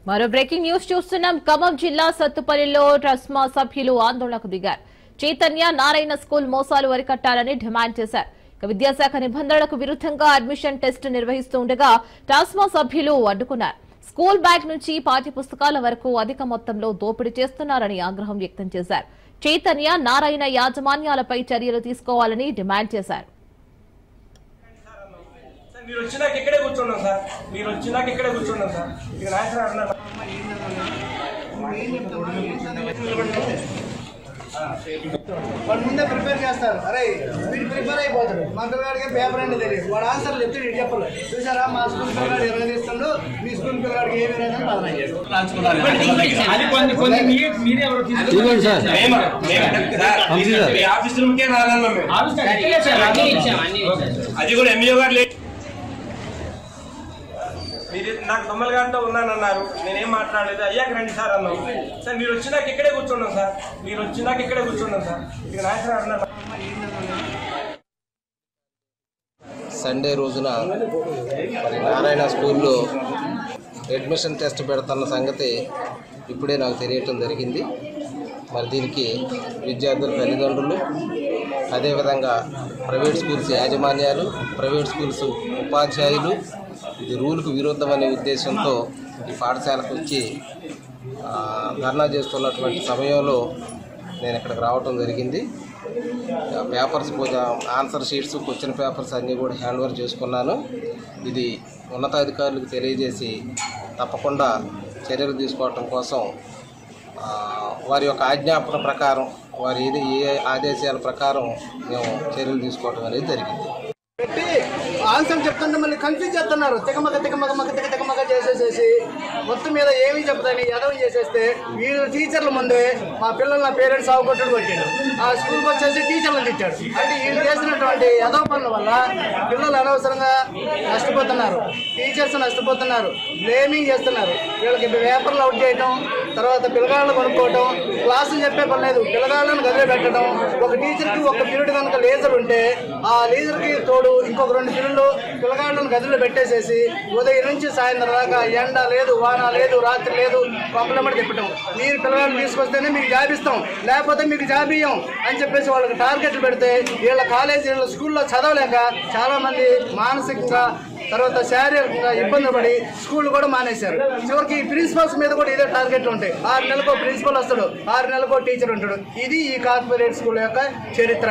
మరో breaking news చూస్తున్నాం. ఖమ్మం జిల్లా సత్తుపల్లిలో ట్రస్మా సభ్యులు ఆందోళనకు దిగారు. చైతన్య నారాయణ స్కూల్ మోసాలు అరికట్టాలని డిమాండ్ చేశారు. విద్యాశాఖ నిబంధనలకు విరుద్ధంగా అడ్మిషన్ టెస్ట్ నిర్వహిస్తుండగా ట్రస్మా సభ్యులు అడ్డుకున్నారు. స్కూల్ బ్యాగ్ నుంచి పాఠ్యపుస్తకాల వరకు అధిక మొత్తంలో దోపిడీ చేస్తున్నారని ఆగ్రహం వ్యక్తం చేశారు. చైతన్య నారాయణ యాజమాన్యాలపై చర్యలు తీసుకోవాలని డిమాండ్ చేశారు. మీరు వచ్చినాక ఇక్కడే కూర్చున్నాం సార్. మీరు వచ్చినాక ఇక్కడే కూర్చున్నాం సార్. ఇక నాయకుడు అన్నారు వాడు ముందే ప్రిపేర్ చేస్తారు. అరే వీడు ప్రిపేర్ అయిపోతాడు. మా పిల్లగాడికి పేపర్ అంటే తెలియదు. వాడు ఆన్సర్లు చెప్తే వీడు చెప్పలేదు. చూసారా మా స్కూల్ పిల్లగాడు ఎరగదీస్తుండు, మీ స్కూల్ పిల్లగాడికి ఏమి రాదని బదనాలు చేస్తారు. అది కూడా ఎంఈఓ గారు లేదు. మీరు నాకు దొమ్మలగారితో ఉన్నానన్నారు, నేనేం మాట్లాడలేదు. అయ్యాక రండి సార్ అన్నాం సార్. మీరు వచ్చినాక ఇక్కడే కూర్చున్నాం సార్. మీరు వచ్చినాక ఇక్కడే కూర్చున్నాం సార్. ఇక నాయకుడు అన్నారు. సండే రోజున మరి నారాయణ స్కూల్లో అడ్మిషన్ టెస్ట్ పెడుతున్న సంగతి ఇప్పుడే నాకు తెలియటం జరిగింది. మరి దీనికి విద్యార్థుల తల్లిదండ్రులు, అదేవిధంగా ప్రైవేట్ స్కూల్స్ యాజమాన్యాలు, ప్రైవేట్ స్కూల్స్ ఉపాధ్యాయులు ఇది రూల్కు విరుద్ధమనే ఉద్దేశంతో ఈ పాఠశాలకు వచ్చి ధర్నా చేస్తున్నటువంటి సమయంలో నేను ఇక్కడికి రావటం జరిగింది. Papers answer sheets, question papers అన్నీ కూడా హ్యాండ్ ఓవర్ చేసుకున్నాను. ఇది ఉన్నతాధికారులకు తెలియజేసి తప్పకుండా చర్యలు తీసుకోవటం కోసం వారి యొక్క ఆజ్ఞాపన ప్రకారం, వారి ఏ ఆదేశాల ప్రకారం మేము చర్యలు తీసుకోవటం అనేది జరిగింది. పెట్టి ఆన్సర్ చెప్తుంటే మళ్ళీ కన్ఫ్యూజ్ చేస్తున్నారు. తికమక చేసేసేసి మొత్తం మీద ఏమీ చెప్తాని ఎదవం చేసేస్తే వీళ్ళు టీచర్ల ముందే మా పిల్లలు నా పేరెంట్స్ సాగుకొట్టడు కొట్టాడు. ఆ స్కూల్కి వచ్చేసి టీచర్లను తిట్టాడు. అంటే వీళ్ళు చేసినటువంటి ఎదవ పనుల వల్ల పిల్లలు అనవసరంగా నష్టపోతున్నారు, టీచర్స్ నష్టపోతున్నారు, బ్లేమింగ్ చేస్తున్నారు. వీళ్ళకి పేపర్లు అవుట్ చేయడం, తర్వాత పిల్లగాళ్ళను కొనుక్కోవడం, క్లాసులు చెప్పే పని లేదు, పిల్లగాళ్ళను గదిలో పెట్టడం. ఒక టీచర్కి ఒక పీరియడ్ కనుక లేజర్ ఉంటే ఆ లేజర్కి తోడు ఇంకొక 2 పీరియడ్లు పిల్లగాళ్ళను గదిలో పెట్టేసేసి ఉదయం నుంచి సాయంత్రం దాకా ఎండ లేదు, వాన లేదు, రాత్రి లేదు, కాంప్లిమెంట్ చెప్పటం. మీరు పిల్లగాళ్ళు తీసుకొస్తేనే మీకు జాబ్ ఇస్తాం, లేకపోతే మీకు జాబ్ ఇయ్యం అని చెప్పేసి వాళ్ళకి టార్గెట్లు పెడితే వీళ్ళ కాలేజీ, వీళ్ళ స్కూల్లో చదవలేక చాలామంది మానసికంగా, తర్వాత శారీరకంగా ఇబ్బంది పడి స్కూల్ కూడా మానేశారు. చివరికి ప్రిన్సిపల్స్ మీద కూడా ఇదే టార్గెట్లు ఉంటాయి. 6 నెలలకు ప్రిన్సిపల్ వస్తాడు, 6 నెలలకు టీచర్ ఉంటాడు. ఇది ఈ కార్పొరేట్ స్కూల్ యొక్క చరిత్ర.